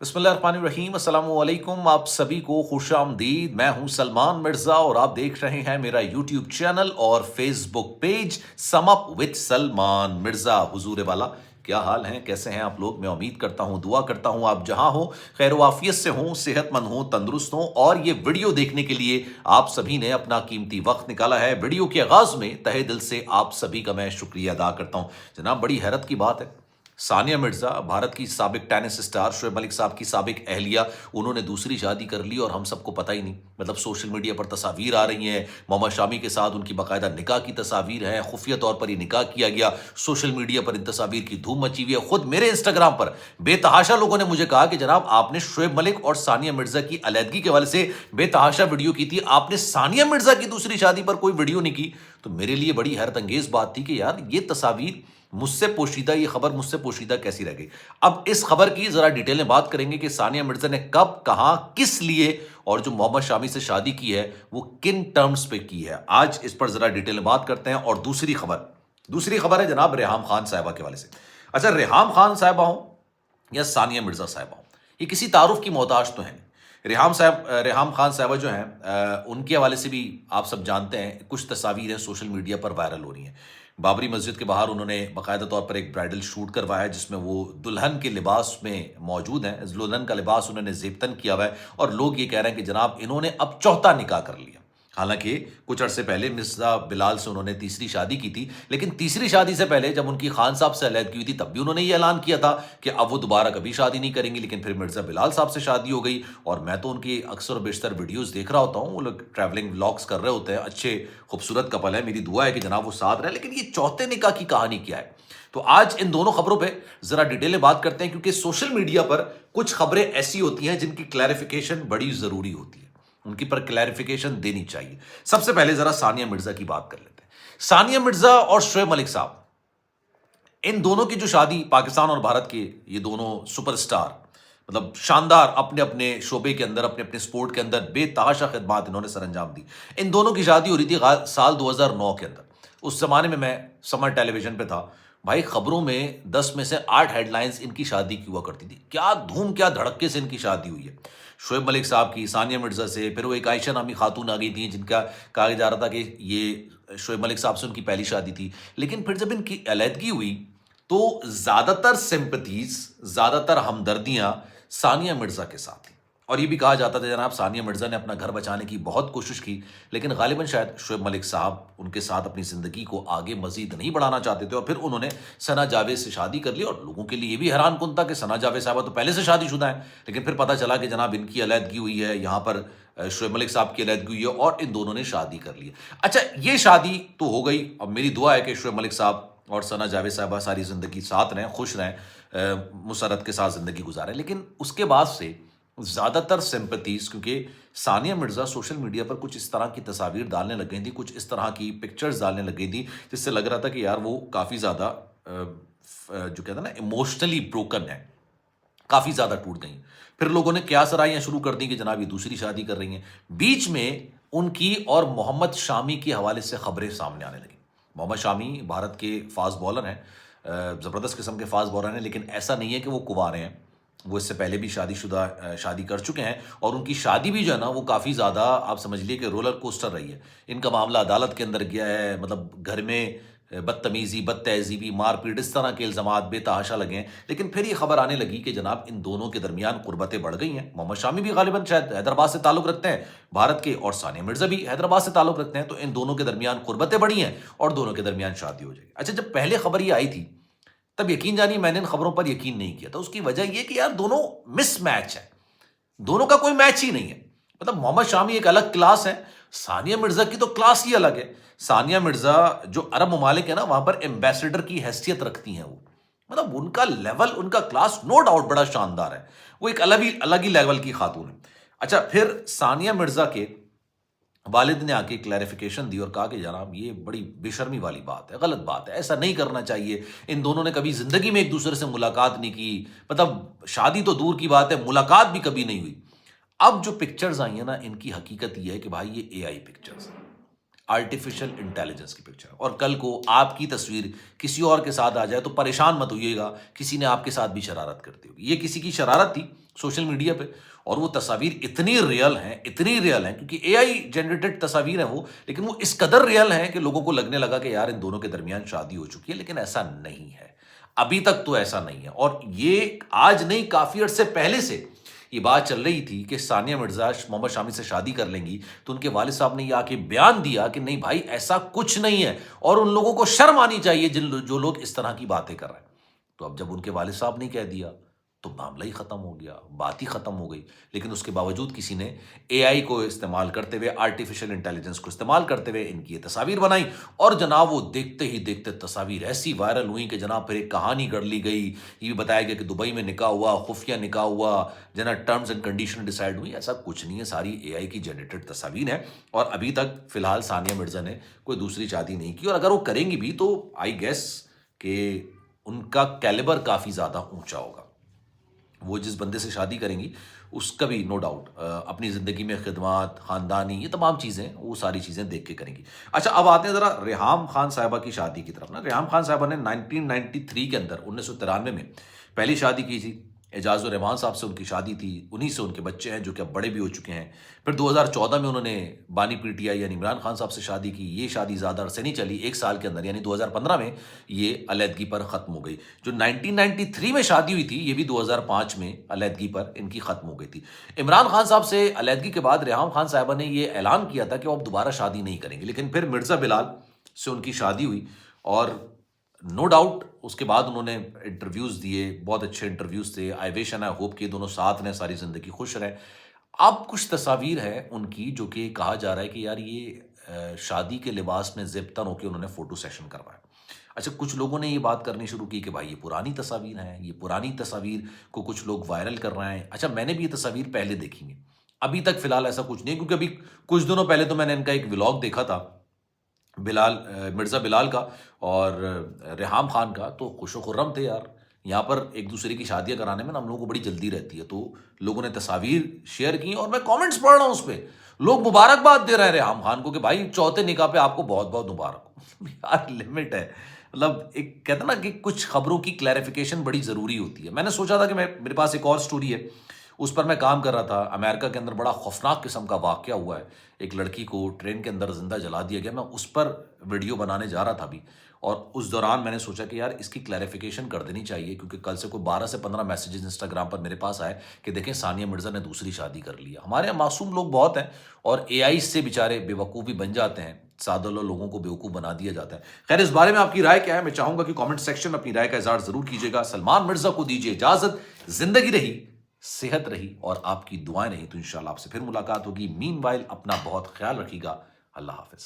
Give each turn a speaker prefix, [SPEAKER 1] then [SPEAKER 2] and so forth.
[SPEAKER 1] बिस्मिल्लाहिर्रहमानिर्रहीम, अस्सलाम वालेकुम। आप सभी को खुश आमदीद। मैं हूं सलमान मिर्ज़ा और आप देख रहे हैं मेरा यूट्यूब चैनल और Facebook page sum up with Salman Mirza. हुजूर वाला, क्या हाल हैं, कैसे हैं आप लोग? मैं उम्मीद करता हूं, दुआ करता हूं आप जहां हो खैर वाफियत से हों, सेहतमंद हों, तंदुरुस्त हों। और ये वीडियो देखने के लिए आप सभी ने अपना कीमती वक्त निकाला है। वीडियो के आगाज़ में तहे दिल से आप सभी का मैं शुक्रिया अदा करता हूं। जनाब, बड़ी हैरत की बात है, सानिया मिर्जा, भारत की साबिक टेनिस स्टार शोएब मलिक साहब की साबिक अहलिया, उन्होंने दूसरी शादी कर ली और हम सबको पता ही नहीं। मतलब सोशल मीडिया पर तस्वीर आ रही हैं, मोहम्मद शामी के साथ उनकी बाकायदा निकाह की तस्वीर है, खुफिया तौर पर ये निकाह किया गया। सोशल मीडिया पर इन तस्वीर की धूम मची हुई है। खुद मेरे इंस्टाग्राम पर बेतहाशा लोगों ने मुझे कहा कि जनाब, आपने शोएब मलिक और सानिया मिर्जा की अलहदगी के हवाले से बेतहाशा वीडियो की थी, आपने सानिया मिर्जा की दूसरी शादी पर कोई वीडियो नहीं की। तो मेरे लिए बड़ी हैरत अंगेज बात थी कि यार, ये तस्वीर मुझसे पोशीदा, ये खबर मुझसे पोशीदा कैसी रह गई। अब इस खबर की जरा डिटेल में बात करेंगे कि सानिया मिर्जा ने कब, कहां, किस लिए और जो मोहम्मद शामी से शादी की है वो किन टर्म्स पे की है। आज इस पर जरा डिटेल में बात करते हैं। और दूसरी खबर है जनाब रेहाम खान साहिबा के हवाले से। अच्छा, रेहाम खान साहिबा हो या सानिया मिर्जा साहिबा हो, ये किसी तारुफ की मोहताज तो है नहीं। रेहाम खान साहिबा जो हैं, उनके हवाले से भी आप सब जानते हैं, कुछ तस्वीरें सोशल मीडिया पर वायरल हो रही हैं। बाबरी मस्जिद के बाहर उन्होंने बाकायदा तौर पर एक ब्राइडल शूट करवाया है जिसमें वो दुल्हन के लिबास में मौजूद हैं। दुल्हन का लिबास उन्होंने ज़ेबतन किया हुआ है और लोग ये कह रहे हैं कि जनाब, इन्होंने अब चौथा निकाह कर लिया। हालांकि कुछ अरसे पहले मिर्जा बिलाल से उन्होंने तीसरी शादी की थी, लेकिन तीसरी शादी से पहले जब उनकी खान साहब से अलहदगी हुई थी तब भी उन्होंने ये ऐलान किया था कि अब वो दोबारा कभी शादी नहीं करेंगी। लेकिन फिर मिर्जा बिलाल साहब से शादी हो गई और मैं तो उनकी अक्सर और बेशतर वीडियोस देख रहा होता हूँ। वो लोग ट्रैवलिंग व्लॉग्स कर रहे होते हैं, अच्छे खूबसूरत कपल है। मेरी दुआ है कि जनाब वो साथ रहे। लेकिन ये चौथे निकाह की कहानी क्या है? तो आज इन दोनों खबरों पे जरा डिटेल में बात करते हैं, क्योंकि सोशल मीडिया पर कुछ खबरें ऐसी होती हैं जिनकी क्लैरिफिकेशन बड़ी जरूरी होती है, उनकी पर क्लैरिफिकेशन देनी चाहिए। सबसे पहले जरा सानिया मिर्जा की बात कर लेते हैं। सानिया मिर्जा और शोएब मलिक साहब, इन दोनों की जो शादी, पाकिस्तान और भारत के ये दोनों सुपरस्टार, मतलब शानदार, अपने अपने शोबे के अंदर, अपने अपने स्पोर्ट के अंदर बेतहाशा खिदमात इन्होंने सर अंजाम दी। इन दोनों की शादी हो रही थी साल 2009 के अंदर। उस जमाने में मैं समर टेलीविजन पे था भाई। खबरों में 10 में से 8 हेडलाइंस इनकी शादी की हुआ करती थी। क्या धूम, क्या धड़क्के से इनकी शादी हुई है शोएब मलिक साहब की सानिया मिर्जा से। फिर वो एक आयशा नामी खातून आ गई थी जिनका कहा जा रहा था कि ये शोएब मलिक साहब से उनकी पहली शादी थी। लेकिन फिर जब इनकी अलहदगी हुई तो ज्यादातर सिंपथीज, ज्यादातर हमदर्दियां सानिया मिर्जा के साथ थी। और ये भी कहा जाता था जनाब, सानिया मिर्जा ने अपना घर बचाने की बहुत कोशिश की, लेकिन गालिबन शायद शोएब मलिक साहब उनके साथ अपनी जिंदगी को आगे मजीद नहीं बढ़ाना चाहते थे और फिर उन्होंने सना जावेद से शादी कर ली। और लोगों के लिए ये भी हैरान कुन था कि सना जावेद साहबा तो पहले से शादीशुदा है, लेकिन फिर पता चला कि जनाब इनकी अलहदगी हुई है, यहाँ पर शोएब मलिक साहब की अलहदगी हुई है और इन दोनों ने शादी कर ली। अच्छा, ये शादी तो हो गई। अब मेरी दुआ है कि शोएब मलिक साहब और सना जावेद साहबा सारी जिंदगी साथ रहें, खुश रहें, मुसरत के साथ जिंदगी गुजारें। लेकिन उसके बाद से ज्यादातर सिंपथीज, क्योंकि सानिया मिर्जा सोशल मीडिया पर कुछ इस तरह की तस्वीर डालने लग गई थी, कुछ इस तरह की पिक्चर्स डालने लग गई थी, जिससे लग रहा था कि यार वो काफी ज्यादा जो कहते हैं ना, इमोशनली ब्रोकन है, काफी ज्यादा टूट गई। फिर लोगों ने क्या सराहियां शुरू कर दी कि जनाब ये दूसरी शादी कर रही हैं। बीच में उनकी और मोहम्मद शामी के हवाले से खबरें सामने आने लगी। मोहम्मद शामी भारत के फास्ट बॉलर हैं, ज़बरदस्त किस्म के फास्ट बॉलर हैं, लेकिन ऐसा नहीं है कि वो कुंवारे हैं। वो इससे पहले भी शादी कर चुके हैं और उनकी शादी भी जो है ना, वो काफ़ी ज़्यादा आप समझ लिए कि रोलर कोस्टर रही है। इनका मामला अदालत के अंदर गया है, मतलब घर में बदतमीज़ी, बदतहजीबी, मारपीट, इस तरह के इल्ज़ामात बेतहाशा लगे हैं। लेकिन फिर ये खबर आने लगी कि जनाब इन दोनों के दरमियान कुर्बतें बढ़ गई हैं। मोहम्मद शामी भी गालिबन शायद हैदराबाद से ताल्लुक़ रखते हैं भारत के, और सानिया मिर्जा भी हैदराबाद से ताल्लुक़ रखते हैं। तो इन दोनों के दरमियान कुर्बतें बढ़ी हैं और दोनों के दरमियान शादी हो जाएगी। अच्छा, जब पहले खबर ये आई थी तब यकीन जानिए मैंने इन खबरों पर यकीन नहीं किया था। उसकी वजह यह कि यार दोनों मिसमैच है, दोनों का कोई मैच ही नहीं है। मतलब मोहम्मद शामी एक अलग क्लास है, सानिया मिर्जा की तो क्लास ही अलग है। सानिया मिर्जा जो अरब ममालिक है ना, वहां पर एम्बेसडर की हैसियत रखती हैं वो। मतलब उनका लेवल, उनका क्लास नो डाउट बड़ा शानदार है। वो एक अलग ही लेवल की खातून है। अच्छा, फिर सानिया मिर्जा के वालिद ने आके क्लैरिफिकेशन दी और कहा कि जनाब ये बड़ी बेशर्मी वाली बात है, गलत बात है, ऐसा नहीं करना चाहिए। इन दोनों ने कभी जिंदगी में एक दूसरे से मुलाकात नहीं की, मतलब शादी तो दूर की बात है, मुलाकात भी कभी नहीं हुई। अब जो पिक्चर्स आई है ना, इनकी हकीकत ये है कि भाई ये एआई पिक्चर्स है, आर्टिफिशियल इंटेलिजेंस की पिक्चर। और कल को आपकी तस्वीर किसी और के साथ आ जाए तो परेशान मत होइएगा, किसी ने आपके साथ भी शरारत करती होगी। ये किसी की शरारत थी سوشل میڈیا پہ، اور وہ تصاویر اتنی ریئل ہیں کیونکہ اے آئی جنریٹڈ تصاویر ہیں وہ، لیکن وہ اس قدر ریئل ہیں کہ لوگوں کو لگنے لگا کہ یار ان دونوں کے درمیان شادی ہو چکی ہے، لیکن ایسا نہیں ہے، ابھی تک تو ایسا نہیں ہے۔ اور یہ آج نہیں، کافی عرصے پہلے سے یہ بات چل رہی تھی کہ ثانیہ مرزا محمد شامی سے شادی کر لیں گی، تو ان کے والد صاحب نے یہ آ کے بیان دیا کہ نہیں بھائی ایسا کچھ نہیں ہے، اور ان لوگوں کو شرم آنی چاہیے جو لوگ اس طرح کی باتیں کر رہے ہیں۔ تو اب جب ان کے والد صاحب نے کہہ دیا تو معاملہ ہی ختم ہو گیا، بات ہی ختم ہو گئی۔ لیکن اس کے باوجود کسی نے اے آئی کو استعمال کرتے ہوئے، آرٹیفیشل انٹیلیجنس کو استعمال کرتے ہوئے ان کی یہ تصاویر بنائی، اور جناب وہ دیکھتے ہی دیکھتے تصاویر ایسی وائرل ہوئی کہ جناب پھر ایک کہانی گڑھ لی گئی، یہ بھی بتایا گیا کہ دبئی میں نکاح ہوا، خفیہ نکاح ہوا، جناب ٹرمز اینڈ کنڈیشن ڈیسائیڈ ہوئی۔ ایسا کچھ نہیں ہے، ساری اے آئی کی جنریٹڈ تصاویر ہیں، اور ابھی تک فی الحال ثانیہ مرزا نے کوئی دوسری شادی نہیں کی، اور اگر وہ کریں گی بھی تو آئی گیس کہ ان کا کیلیبر کافی زیادہ اونچا ہوگا۔ وہ جس بندے سے شادی کریں گی اس کا بھی نو ڈاؤٹ اپنی زندگی میں خدمات، خاندانی، یہ تمام چیزیں، وہ ساری چیزیں دیکھ کے کریں گی۔ اچھا اب آتے ہیں ذرا ریحام خان صاحبہ کی شادی کی طرف نا۔ ریحام خان صاحبہ نے 1993 کے اندر 1993 میں پہلی شادی کی تھی، اعجاز الرحمان صاحب سے ان کی شادی تھی، انہی سے ان کے بچے ہیں جو کہ اب بڑے بھی ہو چکے ہیں۔ پھر 2014 میں انہوں نے بانی پی ٹی آئی یعنی عمران خان صاحب سے شادی کی۔ یہ شادی زیادہ عرصے نہیں چلی، ایک سال کے اندر یعنی 2015 میں یہ علیحدگی پر ختم ہو گئی۔ جو 1993 میں شادی ہوئی تھی یہ بھی 2005 میں علیحدگی پر ان کی ختم ہو گئی تھی۔ عمران خان صاحب سے علیحدگی کے بعد ریحام خان صاحبہ نے یہ اعلان کیا تھا کہ وہ اب دوبارہ شادی نہیں کریں گے، لیکن پھر مرزا بلال سے ان کی شادی ہوئی، اور نو ڈاؤٹ اس کے بعد انہوں نے انٹرویوز دیے، بہت اچھے انٹرویوز تھے۔ آئی وش اینڈ آئی ہوپ کہ دونوں ساتھ رہیں، ساری زندگی خوش رہیں۔ اب کچھ تصاویر ہیں ان کی جو کہ کہا جا رہا ہے کہ یار یہ شادی کے لباس میں زیب تن ہو کے انہوں نے فوٹو سیشن کروایا۔ اچھا کچھ لوگوں نے یہ بات کرنی شروع کی کہ بھائی یہ پرانی تصاویر ہیں، یہ پرانی تصاویر کو کچھ لوگ وائرل کر رہے ہیں۔ اچھا میں نے بھی یہ تصاویر پہلے دیکھی ہیں، ابھی تک فی الحال ایسا کچھ نہیں، کیونکہ ابھی کچھ دنوں پہلے تو میں نے ان کا ایک ولاگ دیکھا تھا مرزا بلال کا اور ریحام خان کا، تو خوش و خرم تھے یار۔ یہاں پر ایک دوسرے کی شادیاں کرانے میں نا ہم لوگوں کو بڑی جلدی رہتی ہے، تو لوگوں نے تصاویر شیئر کی اور میں کامنٹس پڑھ رہا ہوں اس پہ، لوگ مبارکباد دے رہے ہیں ریحام خان کو کہ بھائی چوتھے نکاح پہ آپ کو بہت بہت مبارک ہو۔ یار لمٹ ہے، مطلب ایک کہتے ہیں نا کہ کچھ خبروں کی کلیریفیکیشن بڑی ضروری ہوتی ہے۔ میں نے سوچا تھا کہ میرے پاس ایک اور سٹوری ہے، اس پر میں کام کر رہا تھا۔ امریکہ کے اندر بڑا خوفناک قسم کا واقعہ ہوا ہے، ایک لڑکی کو ٹرین کے اندر زندہ جلا دیا گیا۔ میں اس پر ویڈیو بنانے جا رہا تھا ابھی، اور اس دوران میں نے سوچا کہ یار اس کی کلیریفیکیشن کر دینی چاہیے، کیونکہ کل سے کوئی 12 سے 15 میسیجز انسٹاگرام پر میرے پاس آئے کہ دیکھیں ثانیہ مرزا نے دوسری شادی کر لی ہے۔ ہمارے یہاں معصوم لوگ بہت ہیں، اور اے آئی سے بیچارے بیوقوف بھی بن جاتے ہیں، سادہ لوگوں کو بیوقوف بنا دیا جاتا ہے۔ خیر اس بارے میں آپ کی رائے کیا ہے؟ میں چاہوں گا کہ کامنٹ سیکشن میں اپنی رائے کا اظہار ضرور کیجیے گا۔ سلمان مرزا کو دیجیے اجازت، زندگی رہی، صحت رہی، اور آپ کی دعائیں رہی تو انشاءاللہ آپ سے پھر ملاقات ہوگی۔ مین وائل اپنا بہت خیال رکھیے گا۔ اللہ حافظ۔